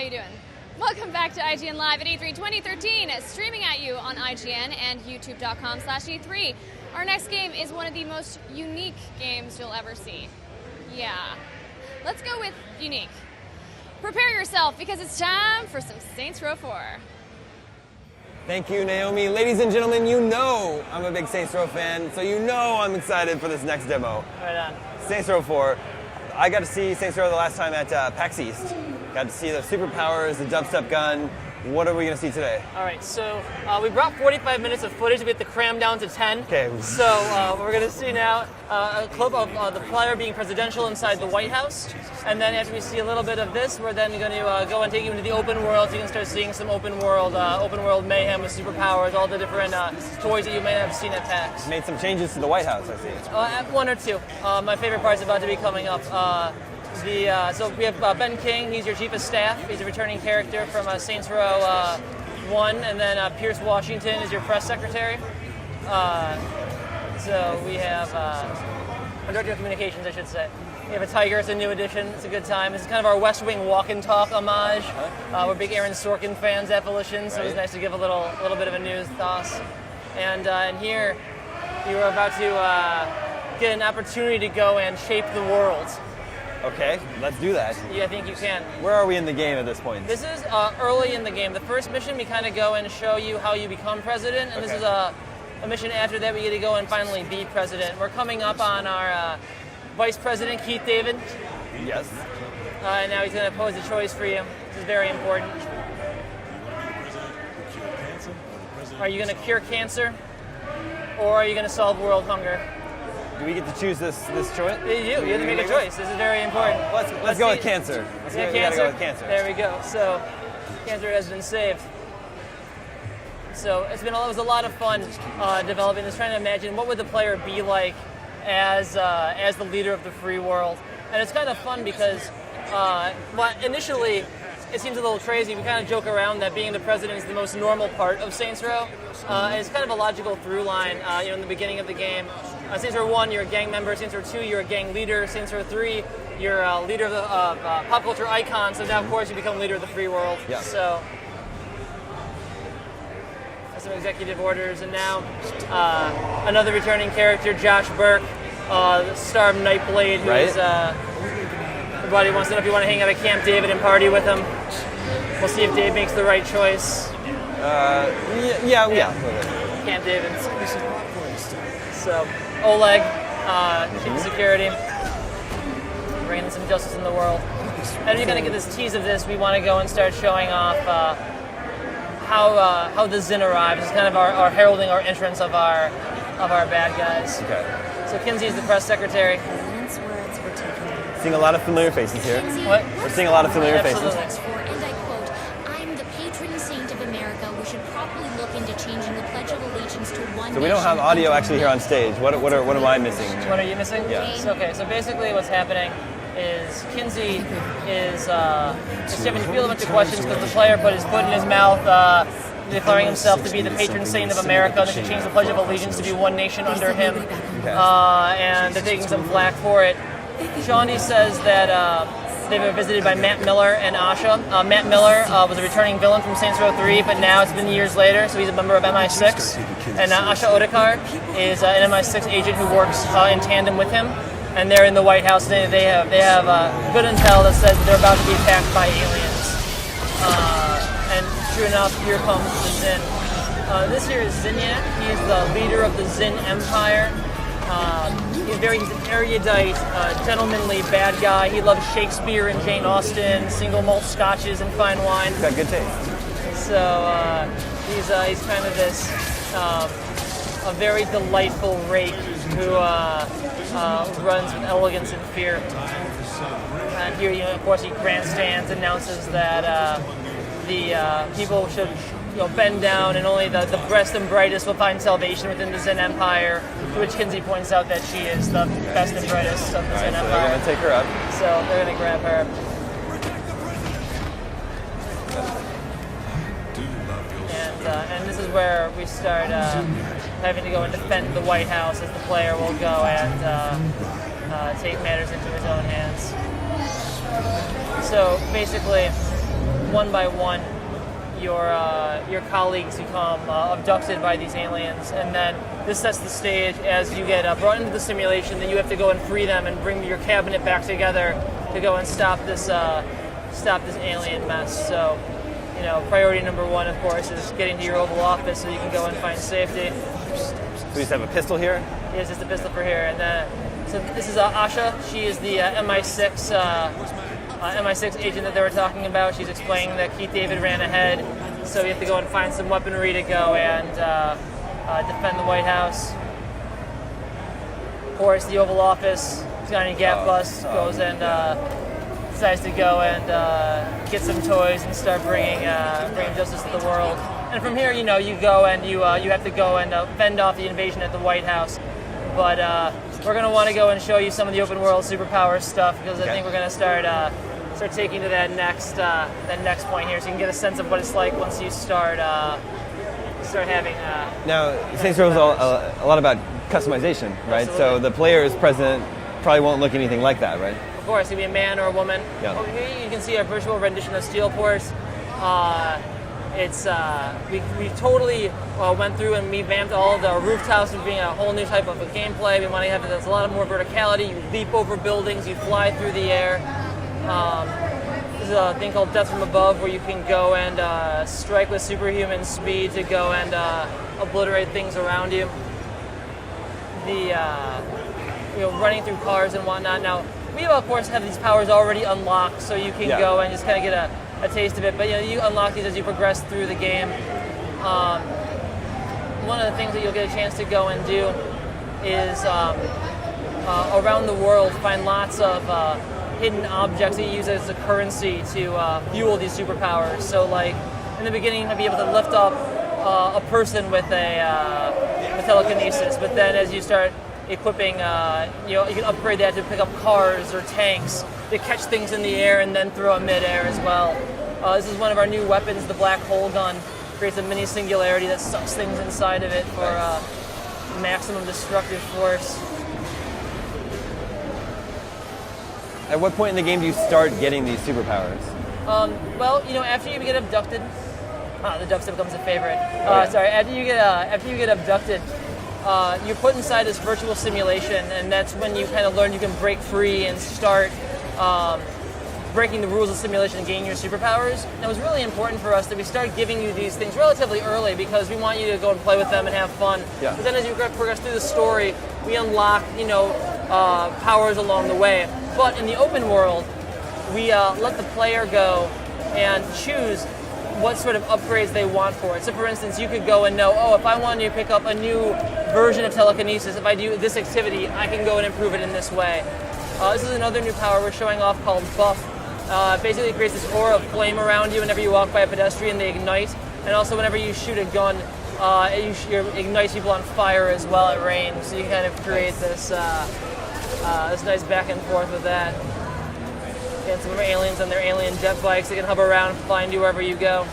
you doing? Welcome back to IGN Live at E3 2013, streaming at you on IGN and youtube.com/E3. Our next game is one of the most unique games you'll ever see. Yeah. Let's go with unique. Prepare yourself because it's time for some Saints Row 4. Thank you, Naomi. Ladies and gentlemen, you know I'm a big Saints Row fan, so you know I'm excited for this next demo. Right on. Saints Row 4. I got to see Saints Row the last time at PAX East. Got to see the superpowers, the dubstep gun. What are we going to see today? All right, so we brought 45 minutes of footage. We have to cram down to 10. Okay. So we're going to see now a clip of the player being presidential inside the White House. And then after we see a little bit of this, we're then going to go and take you into the open world. So you can start seeing some open world mayhem with superpowers, all the different toys that you may have seen at PAX. Made some changes to the White House, I see. One or two. My favorite part's about to be coming up. So we have Ben King, he's your chief of staff. He's a returning character from Saints Row 1, and then Pierce Washington is your press secretary. So we have director of communications, I should say. We have a Tiger, it's a new addition, it's a good time. This is kind of our West Wing walk and talk homage. We're big Aaron Sorkin fans at Volition, so it's nice to give a little bit of a news toss. And here, you are about to get an opportunity to go and shape the world. Okay, let's do that. Yeah, I think you can. Where are we in the game at this point? This is early in the game. The first mission, we kind of go and show you how you become president, and this is a mission after that we get to go and finally be president. We're coming up on our Vice President, Keith David. Yes. And now he's going to pose a choice for you. This is very important. Are you going to cure cancer, or are you going to solve world hunger? Do we get to choose this choice? You do. You have to make a choice. This is very important. Let's go with cancer. We gotta go with cancer. There we go. So, cancer has been saved. So it was a lot of fun developing this, trying to imagine what would the player be like as the leader of the free world. And it's kind of fun because initially it seems a little crazy. We kind of joke around that being the president is the most normal part of Saints Row. It's kind of a logical through line. In the beginning of the game. Saints Row 1, you're a gang member. Saints Row 2, you're a gang leader. Saints Row 3, you're a leader of the pop culture icon. So now, of course, you become leader of the free world. Yeah. So that's some executive orders. And now another returning character, Josh Burke, the star of Nightblade, who's everybody wants to know if you want to hang out at Camp David and party with him. We'll see if Dave makes the right choice. Yeah. Camp David. So, Oleg, chief of security, bringing some justice in the world. And you're going to get this tease of this, we want to go and start showing off how the Zin arrives. It's kind of our heralding our entrance of our bad guys. Okay. So Kinsey is the press secretary. Seeing a lot of familiar faces here. What? We're seeing a lot of familiar faces. Absolutely. And I quote, "I'm the patron saint of America. We should probably look into changing the Pledge of Allegiance to one." So we don't have audio actually here on stage. What am I missing? What are you missing? Yeah. So basically what's happening is Kinsey is just having to field a bunch of questions because the player put his foot in his mouth, declaring himself to be the patron saint of America, and they should change the Pledge of Allegiance to be one nation under him. Okay. And they're taking some flack for it. Shawnee says that they've been visited by Matt Miller and Asha. Matt Miller was a returning villain from Saints Row 3, but now it's been years later, so he's a member of MI6. And Asha Odekar is an MI6 agent who works in tandem with him. And they're in the White House. They have good intel that says that they're about to be attacked by aliens. And true enough, here comes the Zin. This here is Zinyak. He's the leader of the Zin Empire. He's an erudite, gentlemanly bad guy. He loves Shakespeare and Jane Austen, single malt scotches and fine wine. He's got good taste. So he's kind of this a very delightful rake who runs with elegance and fear. And here, of course, he grandstands, announces that the people should bend down, and only the best and brightest will find salvation within the Zin Empire, to which Kinsey points out that she is the best and brightest of the Zin Empire. So they're going to take her up. So they're going to grab her. And this is where we start having to go and defend the White House, as the player will go and take matters into his own hands. So basically, one by one, your colleagues become abducted by these aliens, and then this sets the stage as you get brought into the simulation. Then you have to go and free them and bring your cabinet back together to go and stop this alien mess. So, priority number one, of course, is getting to your Oval Office so you can go and find safety. So we just have a pistol here? Yes, just a pistol for here. And so this is Asha. She is the MI6 agent that they were talking about. She's explaining that Keith David ran ahead, so you have to go and find some weaponry to go and defend the White House. Of course, the Oval Office, Johnny Gap Bus goes and decides to go and get some toys and start bringing justice to the world. And from here, you go and you have to go and fend off the invasion at the White House. But we're going to want to go and show you some of the open world superpower stuff, because I think we're going to start taking to that next point here, so you can get a sense of what it's like once you start having. Now, Saints Row is a lot about customization, right? Absolutely. So the player's president probably won't look anything like that, right? Of course, it can be a man or a woman. Yeah. Over here you can see a virtual rendition of Steelport. We totally went through and we vamped all of the rooftops as being a whole new type of a gameplay. We want to have there's a lot of more verticality. You leap over buildings, you fly through the air. There's a thing called Death from Above, where you can go and strike with superhuman speed to go and obliterate things around you. Running through cars and whatnot. Now, we of course have these powers already unlocked, so you can go and just kind of get a taste of it. But you unlock these as you progress through the game. One of the things that you'll get a chance to go and do is around the world find lots of hidden objects that you use as a currency to fuel these superpowers. So, like in the beginning, you might be able to lift up a person with telekinesis, but then as you start equipping, you can upgrade that to pick up cars or tanks to catch things in the air and then throw it mid-air as well. This is one of our new weapons, the black hole gun. Creates a mini singularity that sucks things inside of it for maximum destructive force. At what point in the game do you start getting these superpowers? Well, after you get abducted, the dubstep becomes a favorite. Sorry, after you get abducted, you're put inside this virtual simulation, and that's when you kind of learn you can break free and start breaking the rules of simulation and gaining your superpowers. And it was really important for us that we start giving you these things relatively early, because we want you to go and play with them and have fun. Yeah. But then as you progress through the story, we unlock powers along the way. But in the open world, we let the player go and choose what sort of upgrades they want for it. So for instance, you could go and know, if I want to pick up a new version of telekinesis, if I do this activity, I can go and improve it in this way. This is another new power we're showing off called Buff. Basically it creates this aura of flame around you whenever you walk by a pedestrian, they ignite. And also whenever you shoot a gun, it ignites people on fire as well at range. So you kind of create this nice back and forth with that. And some of our aliens on their alien jet bikes, they can hover around, find you wherever you go.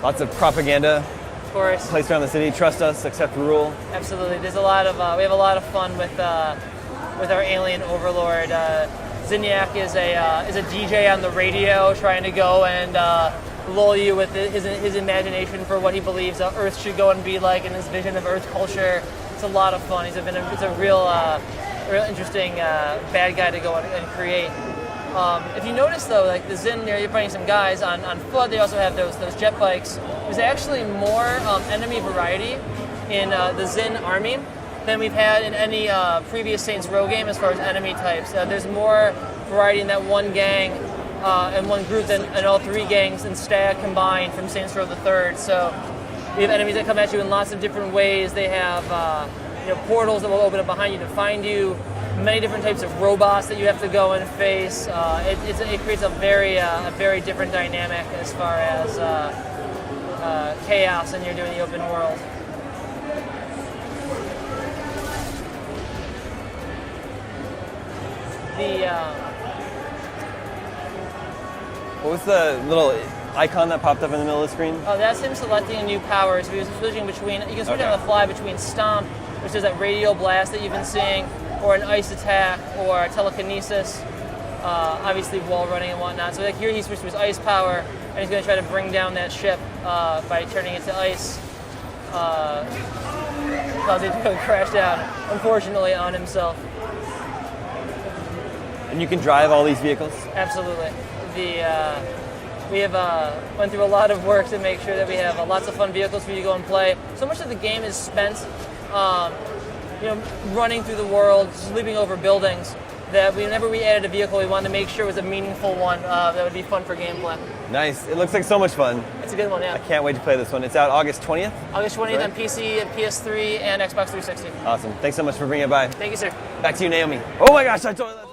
Lots of propaganda. Of course. Placed around the city. Trust us, accept rule. Absolutely. There's a lot of we have a lot of fun with our alien overlord. Zinyak is a DJ on the radio, trying to go and lull you with his imagination for what he believes Earth should go and be like, and his vision of Earth culture. It's a lot of fun. It's a real interesting bad guy to go and create. If you notice though, like the Zin, you're fighting some guys on foot. They also have those jet bikes. There's actually more enemy variety in the Zin army than we've had in any previous Saints Row game as far as enemy types. There's more variety in that one gang and one group than in all three gangs and Stag combined from Saints Row the Third. So we have enemies that come at you in lots of different ways. They have portals that will open up behind you to find you. Many different types of robots that you have to go and face. It creates a very different dynamic as far as chaos, and you're doing the open world. What was the little icon that popped up in the middle of the screen? Oh, that's him selecting a new power. So he was switching between. You can switch on the fly between Stomp, which is that radial blast that you've been seeing, or an ice attack, or telekinesis. Obviously wall running and whatnot. So like here he switched to his ice power, and he's going to try to bring down that ship by turning it to ice. Cause it to crash down, unfortunately, on himself. And you can drive all these vehicles? Absolutely. We have went through a lot of work to make sure that we have lots of fun vehicles for you to go and play. So much of the game is spent, running through the world, leaping over buildings, that whenever we added a vehicle, we wanted to make sure it was a meaningful one that would be fun for gameplay. Nice. It looks like so much fun. It's a good one, yeah. I can't wait to play this one. It's out August 20th? August 20th right? on PC, PS3, and Xbox 360. Awesome. Thanks so much for bringing it by. Thank you, sir. Back to you, Naomi. Oh my gosh, I totally love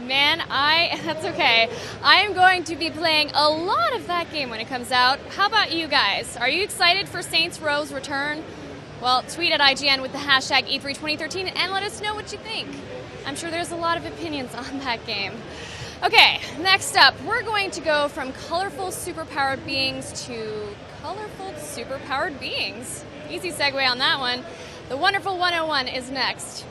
Man, that's okay. I am going to be playing a lot of that game when it comes out. How about you guys? Are you excited for Saints Row's return? Well, tweet at IGN with the hashtag E32013 and let us know what you think. I'm sure there's a lot of opinions on that game. Okay, next up, we're going to go from colorful superpowered beings to colorful superpowered beings. Easy segue on that one. The Wonderful 101 is next.